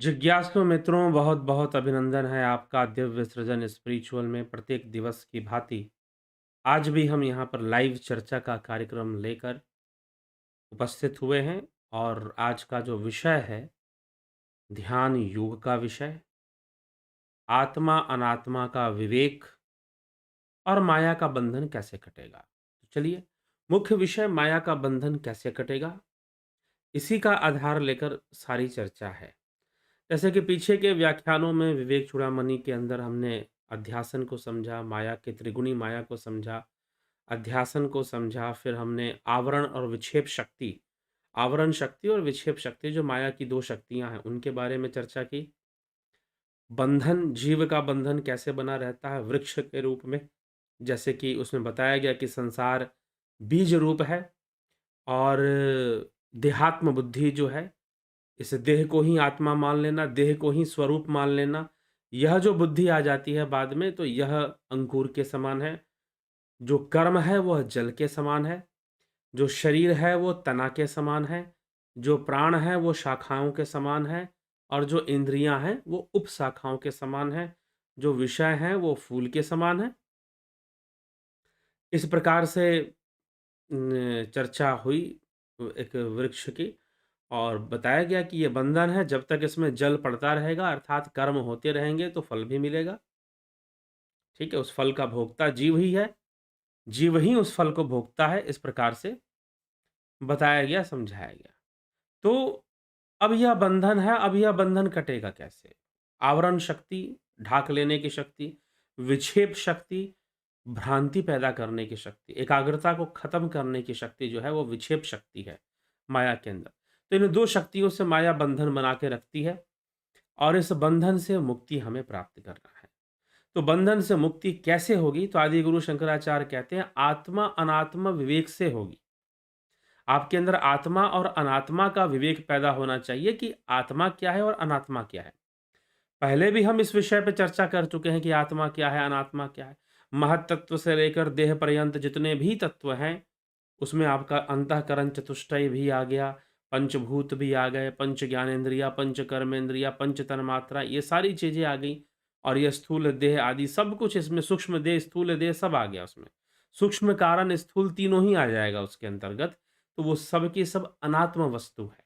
जिज्ञासु मित्रों, बहुत बहुत अभिनंदन है आपका दिव्य सृजन स्पिरिचुअल में प्रत्येक दिवस की भांति। आज भी हम यहाँ पर लाइव चर्चा का कार्यक्रम लेकर उपस्थित हुए हैं और आज का जो विषय है, ध्यान योग का विषय, आत्मा अनात्मा का विवेक और माया का बंधन कैसे कटेगा। तो चलिए, मुख्य विषय माया का बंधन कैसे कटेगा, इसी का आधार लेकर सारी चर्चा है। जैसे कि पीछे के व्याख्यानों में विवेक चूड़ामणि के अंदर हमने अध्यासन को समझा, माया के त्रिगुणी माया को समझा, अध्यासन को समझा, फिर हमने आवरण और विक्षेप शक्ति, आवरण शक्ति और विक्षेप शक्ति जो माया की 2 शक्तियाँ हैं, उनके बारे में चर्चा की। बंधन, जीव का बंधन कैसे बना रहता है वृक्ष के रूप में, जैसे कि उसमें बताया गया कि संसार बीज रूप है और देहात्म बुद्धि जो है, इस देह को ही आत्मा मान लेना, देह को ही स्वरूप मान लेना, यह जो बुद्धि आ जाती है बाद में, तो यह अंकुर के समान है। जो कर्म है वह जल के समान है, जो शरीर है वो तना के समान है, जो प्राण है वो शाखाओं के समान है और जो इंद्रियां हैं वो उपशाखाओं के समान है, जो विषय हैं वो फूल के समान है। इस प्रकार से चर्चा हुई एक वृक्ष की और बताया गया कि ये बंधन है, जब तक इसमें जल पड़ता रहेगा अर्थात कर्म होते रहेंगे तो फल भी मिलेगा। ठीक है, उस फल का भोक्ता जीव ही है, जीव ही उस फल को भोगता है, इस प्रकार से बताया गया, समझाया गया। तो अब यह बंधन है, अब यह बंधन कटेगा कैसे? आवरण शक्ति, ढाक लेने की शक्ति, विक्षेप शक्ति, भ्रांति पैदा करने की शक्ति, एकाग्रता को खत्म करने की शक्ति जो है वो विक्षेप शक्ति है माया के अंदर। तो इन 2 शक्तियों से माया बंधन बना के रखती है और इस बंधन से मुक्ति हमें प्राप्त करना है। तो बंधन से मुक्ति कैसे होगी? तो आदि गुरु शंकराचार्य कहते हैं आत्मा अनात्मा विवेक से होगी। आपके अंदर आत्मा और अनात्मा का विवेक पैदा होना चाहिए कि आत्मा क्या है और अनात्मा क्या है। पहले भी हम इस विषय पे चर्चा कर चुके हैं कि आत्मा क्या है, अनात्मा क्या है। महत तत्व से लेकर देह पर्यंत जितने भी तत्व हैं, उसमें आपका अंतःकरण चतुष्टय भी आ गया, पंचभूत भी आ गए, पंच ज्ञानेंद्रिया, पंच कर्मेंद्रिया, पंच तन्मात्रा, ये सारी चीज़ें आ गई और ये स्थूल देह आदि सब कुछ इसमें, सूक्ष्म देह, स्थूल देह सब आ गया उसमें। सूक्ष्म कारण स्थूल तीनों ही आ जाएगा उसके अंतर्गत, तो वो सब की सब अनात्म वस्तु है।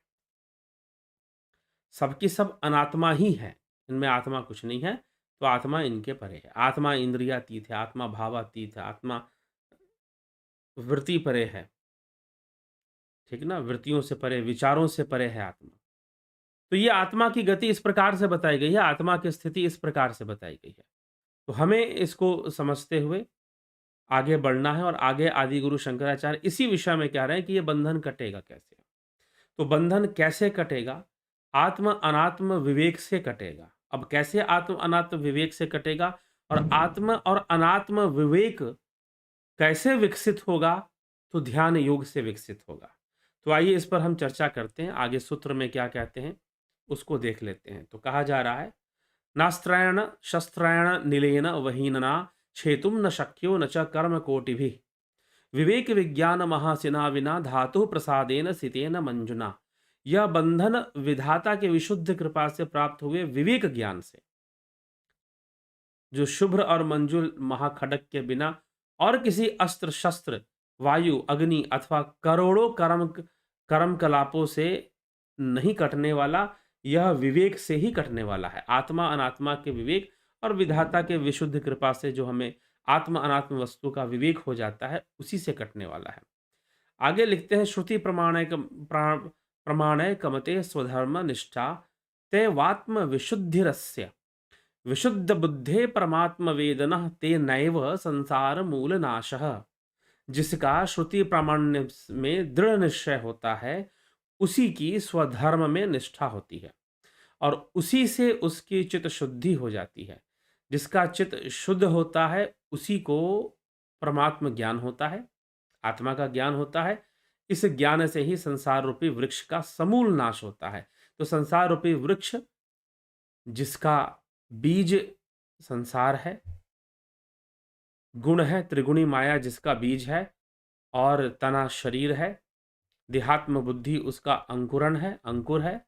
सब की सब अनात्मा ही है, इनमें आत्मा कुछ नहीं है, तो आत्मा इनके परे है। आत्मा इंद्रियातीत है, आत्मा भावातीत है, आत्मा वृत्ति परे है, ठीक ना? वृत्तियों से परे, विचारों से परे है आत्मा। तो ये आत्मा की गति इस प्रकार से बताई गई है, आत्मा की स्थिति इस प्रकार से बताई गई है। तो हमें इसको समझते हुए आगे बढ़ना है और आगे आदि गुरु शंकराचार्य इसी विषय में कह रहे हैं कि ये बंधन कटेगा कैसे? तो बंधन कैसे कटेगा? आत्म अनात्म विवेक से कटेगा। अब कैसे आत्म अनात्म विवेक से कटेगा और आत्म और अनात्म विवेक कैसे विकसित होगा? तो ध्यान योग से विकसित होगा। तो आइए इस पर हम चर्चा करते हैं। आगे सूत्र में क्या कहते हैं, उसको देख लेते हैं। तो कहा जा रहा है, नास्त्रायण शस्त्रायण निलेन वहीनना छेतुम न शक्यो न च कर्म कोटिभिः विवेक विज्ञान महासिना विना धातु प्रसादेन सितेन मंजुना। यह बंधन विधाता के विशुद्ध कृपा से प्राप्त हुए विवेक ज्ञान से, जो शुभ्र और मंजुल महाखड़क के बिना और किसी अस्त्र शस्त्र, वायु, अग्नि अथवा करोड़ों कर्म कलापों से नहीं कटने वाला, यह विवेक से ही कटने वाला है। आत्मा अनात्मा के विवेक और विधाता के विशुद्ध कृपा से जो हमें आत्म अनात्म वस्तु का विवेक हो जाता है, उसी से कटने वाला है। आगे लिखते हैं, श्रुति प्रमाणे कमते स्वधर्म निष्ठा तेवात्म विशुद्धिरस्य विशुद्ध बुद्धे परमात्म वेदन ते नैव संसार मूल नाशः। जिसका श्रुति प्रामाण्य में दृढ़ निश्चय होता है, उसी की स्वधर्म में निष्ठा होती है और उसी से उसकी चित्त शुद्धि हो जाती है। जिसका चित्त शुद्ध होता है, उसी को परमात्म ज्ञान होता है, आत्मा का ज्ञान होता है। इस ज्ञान से ही संसार रूपी वृक्ष का समूल नाश होता है। तो संसार रूपी वृक्ष, जिसका बीज संसार है, गुण है त्रिगुणी माया जिसका बीज है और तना शरीर है, देहात्म बुद्धि उसका अंकुरण है, अंकुर है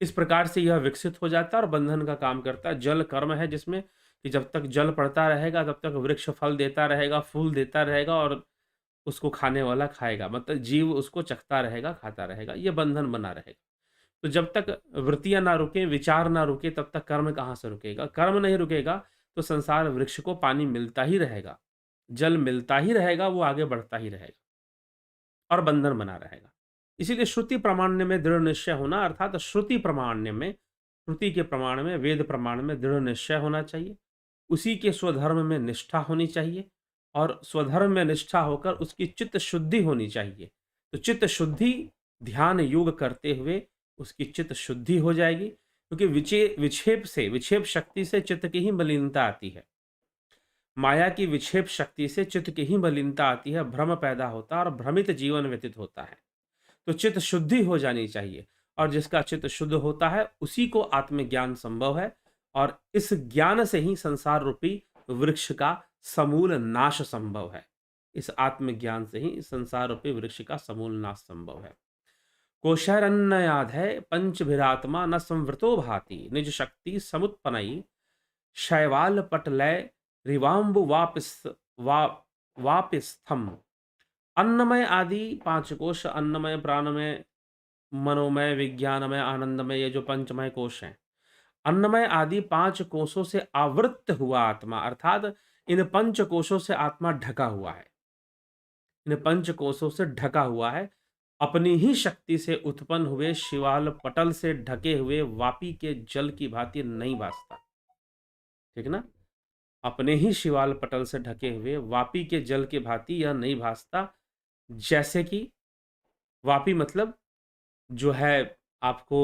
इस प्रकार से यह विकसित हो जाता है और बंधन का काम करता है। जल कर्म है जिसमें कि जब तक जल पड़ता रहेगा तब तक वृक्ष फल देता रहेगा, फूल देता रहेगा और उसको खाने वाला खाएगा। मतलब जीव उसको चखता रहेगा, खाता रहेगा, ये बंधन बना रहेगा। तो जब तक वृत्तियाँ ना रुकें, विचार ना रुके, तब तक कर्म कहाँ से रुकेगा? कर्म नहीं रुकेगा तो संसार वृक्ष को पानी मिलता ही रहेगा, जल मिलता ही रहेगा, वो आगे बढ़ता ही रहेगा और बंधन बना रहेगा। इसीलिए श्रुति प्रामाण्य में दृढ़ निश्चय होना, अर्थात श्रुति प्रामाण्य में, श्रुति के प्रमाण में, वेद प्रमाण में दृढ़ निश्चय होना चाहिए। उसी के स्वधर्म में निष्ठा होनी चाहिए और स्वधर्म में निष्ठा होकर उसकी चित्त शुद्धि होनी चाहिए। तो चित्त शुद्धि ध्यान योग करते हुए उसकी चित्त शुद्धि हो जाएगी, क्योंकि विक्षेप शक्ति से चित्त की ही मलिनता आती है। माया की विक्षेप शक्ति से चित्त की ही मलिनता आती है, भ्रम पैदा होता है और भ्रमित जीवन व्यतीत होता है। तो चित्त शुद्धि हो जानी चाहिए और जिसका चित्त शुद्ध होता है उसी को आत्मज्ञान संभव है और इस ज्ञान से ही संसार रूपी वृक्ष का समूल नाश संभव है। इस आत्मज्ञान से ही संसार रूपी वृक्ष का समूल नाश संभव है। कोशैरन्नयाद है पंचभिरात्मा न संवृतो भाति निज शक्ति समुत्पन्नई शैवाल पटलय रिवाम्बु वापिस्थम। अन्नमय आदि पांच कोश, अन्नमय, प्राणमय, मनोमय, विज्ञानमय, आनंदमय, ये जो पंचमय कोश हैं, अन्नमय आदि पांच कोशों से आवृत्त हुआ आत्मा, अर्थात इन पंच कोशों से आत्मा ढका हुआ है। इन पंच कोशों से ढका हुआ है, अपनी ही शक्ति से उत्पन्न हुए शिवाल पटल से ढके हुए वापी के जल की भांति नहीं भासता। ठीक ना? अपने ही शिवाल पटल से ढके हुए वापी के जल की भांति यह नहीं भासता। जैसे कि वापी मतलब जो है आपको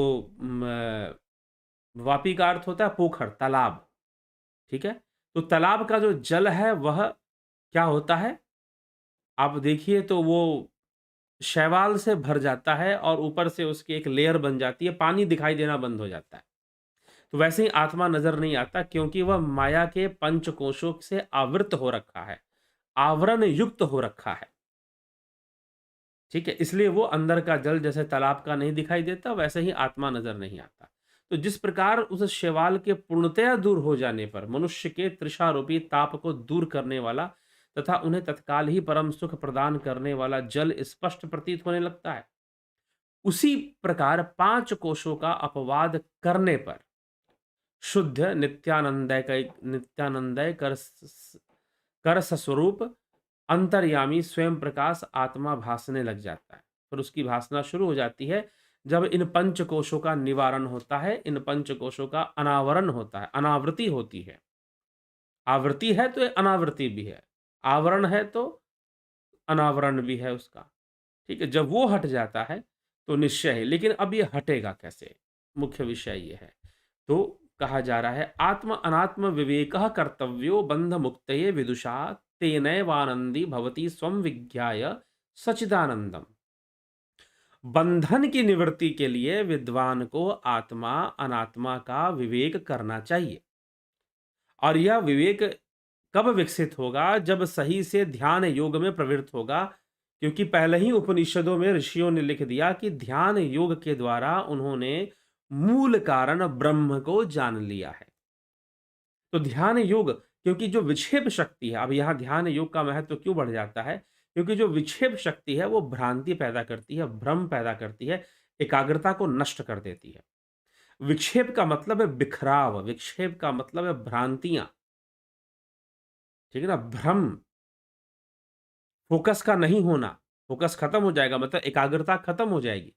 वापी का अर्थ होता है पोखर, तालाब। ठीक है? तो तालाब का जो जल है वह क्या होता है? आप देखिए तो वो शैवाल से भर जाता है और ऊपर से उसकी एक लेयर बन जाती है, पानी दिखाई देना बंद हो जाता है। तो वैसे ही आत्मा नजर नहीं आता, क्योंकि वह माया के पंचकोशों से आवृत हो रखा है, आवरण युक्त हो रखा है। ठीक है? इसलिए वो अंदर का जल जैसे तालाब का नहीं दिखाई देता, वैसे ही आत्मा नजर नहीं आता। तो जिस प्रकार उस शैवाल के पूर्णतया दूर हो जाने पर मनुष्य के तृषारूपी ताप को दूर करने वाला तथा उन्हें तत्काल ही परम सुख प्रदान करने वाला जल स्पष्ट प्रतीत होने लगता है, उसी प्रकार पांच कोशों का अपवाद करने पर शुद्ध नित्यानंदय कर स्वरूप अंतर्यामी स्वयं प्रकाश आत्मा भासने लग जाता है। फिर उसकी भासना शुरू हो जाती है जब इन पंचकोशों का निवारण होता है, इन पंचकोशों का अनावरण होता है, अनावृत्ति होती है। आवृत्ति है तो अनावृत्ति भी है, आवरण है तो अनावरण भी है उसका। ठीक है? जब वो हट जाता है तो निश्चय है। लेकिन अब ये हटेगा कैसे? मुख्य विषय ये है। तो कहा जा रहा है आत्म अनात्म विवेक कर्तव्यो बंध मुक्तये विदुषा तेनैवानंदी भवती स्वं विज्ञाय सचिदानंदम। बंधन की निवृत्ति के लिए विद्वान को आत्मा अनात्मा का विवेक करना चाहिए। और यह विवेक कब विकसित होगा? जब सही से ध्यान योग में प्रवृत्त होगा, क्योंकि पहले ही उपनिषदों में ऋषियों ने लिख दिया कि ध्यान योग के द्वारा उन्होंने मूल कारण ब्रह्म को जान लिया है। तो ध्यान योग, क्योंकि जो विक्षेप शक्ति है, अब यहां ध्यान योग का महत्व क्यों बढ़ जाता है? क्योंकि जो विक्षेप शक्ति है वो भ्रांति पैदा करती है, भ्रम पैदा करती है, एकाग्रता को नष्ट कर देती है। विक्षेप का मतलब है बिखराव, विक्षेप का मतलब है भ्रांतियां। ठीक है ना? भ्रम, फोकस का नहीं होना, फोकस खत्म हो जाएगा मतलब एकाग्रता खत्म हो जाएगी।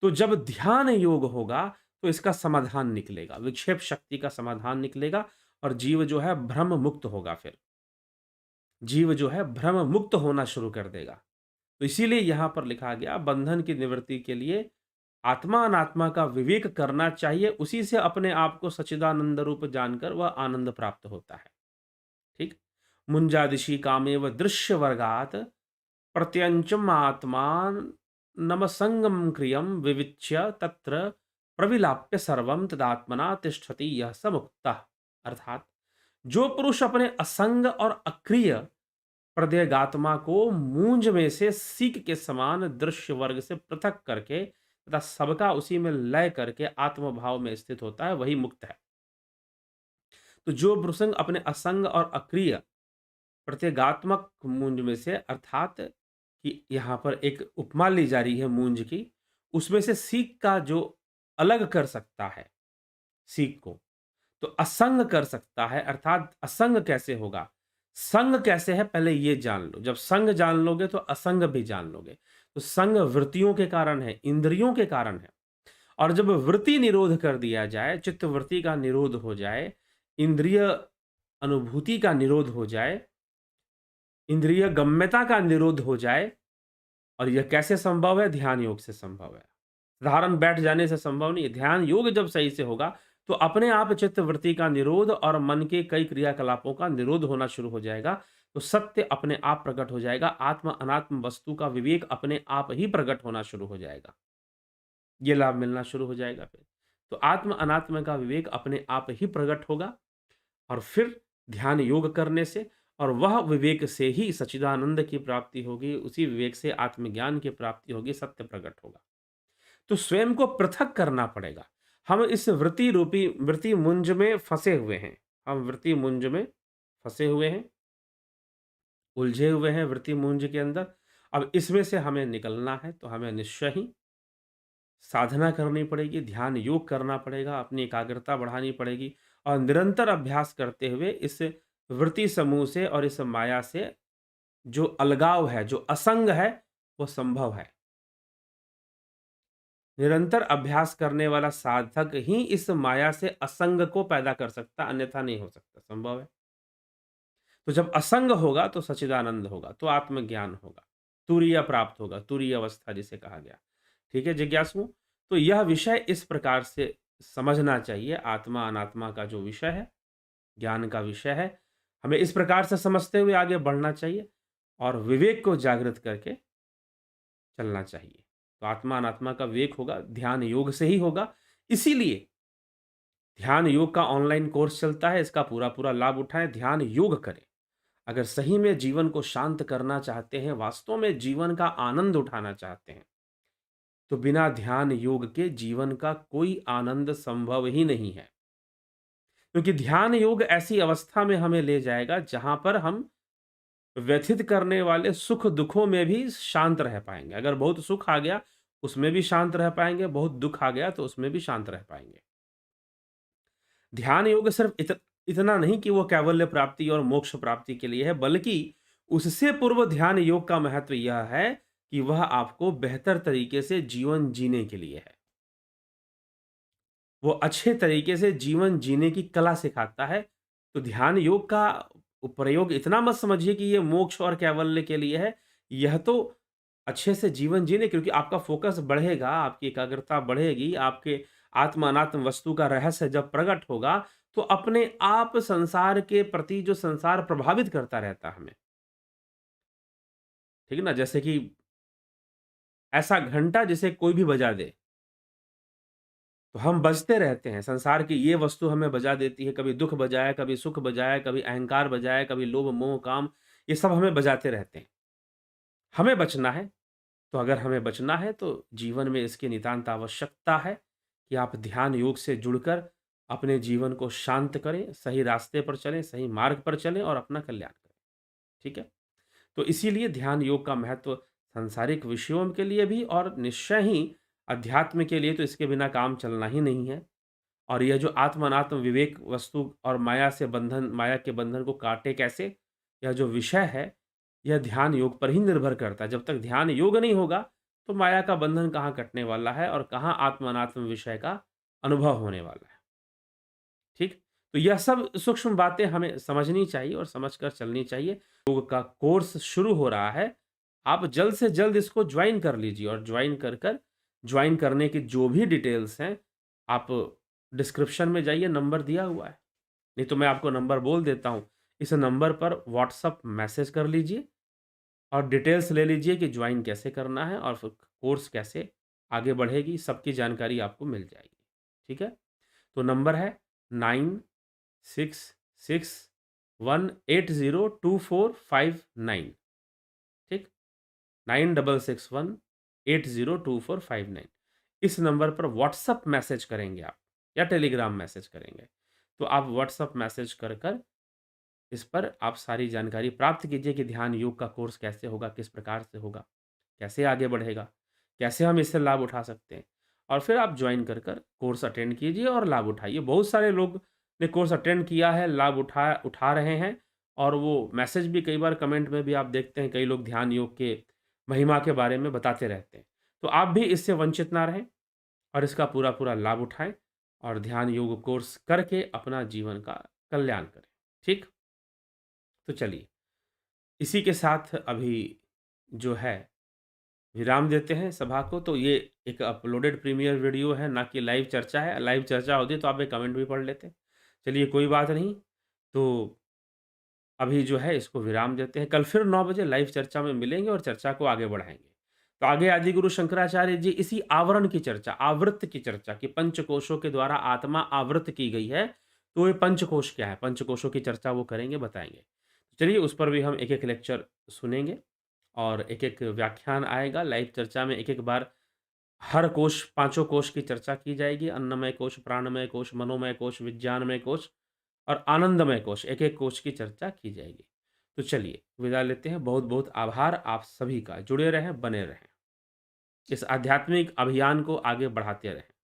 तो जब ध्यान योग होगा तो इसका समाधान निकलेगा, विक्षेप शक्ति का समाधान निकलेगा और जीव जो है भ्रम मुक्त होगा। फिर जीव जो है भ्रम मुक्त होना शुरू कर देगा। तो इसीलिए यहां पर लिखा गया बंधन की निवृत्ति के लिए आत्मा अनात्मा का विवेक करना चाहिए, उसी से अपने आप को सच्चिदानंद रूप जानकर वह आनंद प्राप्त होता है। ठीक? मुंजादिशी कामेव दृश्य वर्गात प्रत्यंचम आत्मान नमसंगम क्रियम विविच्य तत्र प्रविलाप्य सर्वम तदात्मना तिष्ठति यह स मुक्तः। अर्थात जो पुरुष अपने असंग और अक्रिय प्रत्यगात्मा को मूंज में से सीक के समान दृश्य वर्ग से पृथक करके तथा सबका उसी में लय करके आत्मभाव में स्थित होता है, वही मुक्त है। तो जो प्रसंग अपने असंग और अक्रिय प्रत्यगात्मक मूंज में से, अर्थात कि यहाँ पर एक उपमा ली जा रही है मूंज की, उसमें से सीख का जो अलग कर सकता है सीख को, तो असंग कर सकता है। अर्थात असंग कैसे होगा? संग कैसे है पहले ये जान लो। जब संग जान लोगे तो असंग भी जान लोगे। तो संग वृत्तियों के कारण है, इंद्रियों के कारण है। और जब वृत्ति निरोध कर दिया जाए, चित्त वृत्ति का निरोध हो जाए, इंद्रिय अनुभूति का निरोध हो जाए, इंद्रिय गम्यता का निरोध हो जाए, और यह कैसे संभव है? ध्यान योग से संभव है। साधारण बैठ जाने से संभव नहीं है। ध्यान योग जब सही से होगा तो अपने आप चित्त वृत्ति का निरोध और मन के कई क्रियाकलापों का निरोध होना शुरू हो जाएगा। तो सत्य अपने आप प्रकट हो जाएगा। आत्म अनात्म वस्तु का विवेक अपने आप ही प्रकट होना शुरू हो जाएगा। ये लाभ मिलना शुरू हो जाएगा फिर। तो आत्म अनात्म का विवेक अपने आप ही प्रकट होगा, और फिर ध्यान योग करने से, और वह विवेक से ही सच्चिदानंद की प्राप्ति होगी। उसी विवेक से आत्मज्ञान की प्राप्ति होगी, सत्य प्रकट होगा। तो स्वयं को पृथक करना पड़ेगा। हम इस वृत्ति रूपी वृत्ति मुंज में फंसे हुए हैं। हम वृत्ति मुंज में फंसे हुए हैं, उलझे हुए हैं वृत्ति मुंज के अंदर। अब इसमें से हमें निकलना है, तो हमें निश्चय ही साधना करनी पड़ेगी, ध्यान योग करना पड़ेगा, अपनी एकाग्रता बढ़ानी पड़ेगी, और निरंतर अभ्यास करते हुए इस वृत्ति समूह से और इस माया से जो अलगाव है, जो असंग है, वो संभव है। निरंतर अभ्यास करने वाला साधक ही इस माया से असंग को पैदा कर सकता, अन्यथा नहीं हो सकता, संभव है। तो जब असंग होगा तो सच्चिदानंद होगा, तो आत्मज्ञान होगा, तुरीय प्राप्त होगा, तुरीय अवस्था जिसे कहा गया। ठीक है जिज्ञासुओं? तो यह विषय इस प्रकार से समझना चाहिए। आत्मा अनात्मा का जो विषय है, ज्ञान का विषय है, हमें इस प्रकार से समझते हुए आगे बढ़ना चाहिए, और विवेक को जागृत करके चलना चाहिए। तो आत्मा अनात्मा का विवेक होगा, ध्यान योग से ही होगा। इसीलिए ध्यान योग का ऑनलाइन कोर्स चलता है, इसका पूरा-पूरा लाभ उठाएँ, ध्यान योग करें। अगर सही में जीवन को शांत करना चाहते हैं, वास्तव में जीवन का आनंद उठाना चाहते हैं, तो बिना ध्यान योग के जीवन का कोई आनंद संभव ही नहीं है। क्योंकि ध्यान योग ऐसी अवस्था में हमें ले जाएगा जहाँ पर हम व्यथित करने वाले सुख-दुखों में भी शांत रह पाएँगे। अगर बहुत सुख आ गया, उसमें भी शांत रह पाएँगे, बहुत दुःख आ गया तो उसमें भी शांत रह पाएँगे। ध्यान योग सिर्फ इतना नहीं कि वो कैवल्य प्राप्ति और मोक्ष प्राप्ति के लिए है, बल्कि उससे पूर्व ध्यान योग का महत्व यह है कि वह आपको बेहतर तरीके से जीवन जीने के लिए है। वो अच्छे तरीके से जीवन जीने की कला सिखाता है। तो ध्यान योग का प्रयोग इतना मत समझिए कि ये मोक्ष और कैवल्य के लिए है। यह तो अच्छे से जीवन जीने, क्योंकि आपका फ़ोकस बढ़ेगा, आपकी एकाग्रता बढ़ेगी, आपके आत्म अनात्म वस्तु का रहस्य जब प्रकट होगा, तो अपने आप संसार के प्रति जो संसार प्रभावित करता रहता है हमें, ठीक है ना? जैसे कि ऐसा घंटा जिसे कोई भी बजा दे, तो हम बजते रहते हैं। संसार की ये वस्तु हमें बजा देती है, कभी दुःख बजाए, कभी सुख बजाए, कभी अहंकार बजाए, कभी लोभ, मोह, काम, ये सब हमें बजाते रहते हैं। हमें बचना है, तो अगर हमें बचना है तो जीवन में इसकी नितांत आवश्यकता है कि आप ध्यान योग से जुड़कर अपने जीवन को शांत करें, सही रास्ते पर चलें, सही मार्ग पर चलें और अपना कल्याण करें। ठीक है? तो इसीलिए ध्यान योग का महत्व सांसारिक विषयों के लिए भी, और निश्चय ही अध्यात्म के लिए तो इसके बिना काम चलना ही नहीं है। और यह जो आत्म अनात्म विवेक वस्तु और माया से बंधन, माया के बंधन को काटे कैसे, यह जो विषय है, यह ध्यान योग पर ही निर्भर करता है। जब तक ध्यान योग नहीं होगा, तो माया का बंधन कहाँ कटने वाला है और कहाँ आत्म अनात्म विषय का अनुभव होने वाला है। ठीक? तो यह सब सूक्ष्म बातें हमें समझनी चाहिए और समझकर चलनी चाहिए। योग का कोर्स शुरू हो रहा है। आप जल्द से जल्द इसको ज्वाइन कर लीजिए, और ज्वाइन करने की जो भी डिटेल्स हैं, आप डिस्क्रिप्शन में जाइए, नंबर दिया हुआ है। नहीं तो मैं आपको नंबर बोल देता हूँ। इस नंबर पर व्हाट्सएप मैसेज कर लीजिए और डिटेल्स ले लीजिए कि ज्वाइन कैसे करना है और फिर कोर्स कैसे आगे बढ़ेगी, सबकी जानकारी आपको मिल जाएगी। ठीक है? तो नंबर है 9661802459। ठीक? 9661802459। इस नंबर पर व्हाट्सएप मैसेज करेंगे आप या टेलीग्राम मैसेज करेंगे। तो आप व्हाट्सएप मैसेज कर इस पर आप सारी जानकारी प्राप्त कीजिए कि ध्यान योग का कोर्स कैसे होगा, किस प्रकार से होगा, कैसे आगे बढ़ेगा, कैसे हम इससे लाभ उठा सकते हैं। और फिर आप जॉइन कर कोर्स अटेंड कीजिए और लाभ उठाइए। बहुत सारे लोग ने कोर्स अटेंड किया है, लाभ उठा उठा रहे हैं और वो मैसेज भी कई बार कमेंट में भी आप देखते हैं, कई लोग ध्यान योग के महिमा के बारे में बताते रहते हैं। तो आप भी इससे वंचित ना रहें और इसका पूरा-पूरा लाभ उठाएँ और ध्यान योग कोर्स करके अपना जीवन का कल्याण करें। ठीक? तो चलिए, इसी के साथ अभी जो है विराम देते हैं सभा को। तो ये एक अपलोडेड प्रीमियर वीडियो है, ना कि लाइव चर्चा है। लाइव चर्चा होती तो आप एक कमेंट भी पढ़ लेते। चलिए कोई बात नहीं, तो अभी जो है इसको विराम देते हैं। कल फिर 9 बजे लाइव चर्चा में मिलेंगे और चर्चा को आगे बढ़ाएँगे। तो आगे आदिगुरु शंकराचार्य जी इसी आवरण की चर्चा, आवृत्त की चर्चा कि पंचकोशों के द्वारा आत्मा आवृत्त की गई है। तो ये पंचकोश क्या है? पंचकोशों की चर्चा वो करेंगे, बताएँगे। चलिए उस पर भी हम एक-एक लेक्चर सुनेंगे और एक-एक व्याख्यान आएगा। लाइव चर्चा में एक-एक बार हर कोश, पाँचों कोश की चर्चा की जाएगी। अन्नमय कोश, प्राणमय कोश, मनोमय कोश, विज्ञानमय कोश और आनंदमय कोश, एक-एक कोश की चर्चा की जाएगी। तो चलिए विदा लेते हैं। बहुत-बहुत आभार आप सभी का। जुड़े रहें, बने रहें। इस आध्यात्मिक अभियान को आगे बढ़ाते रहें।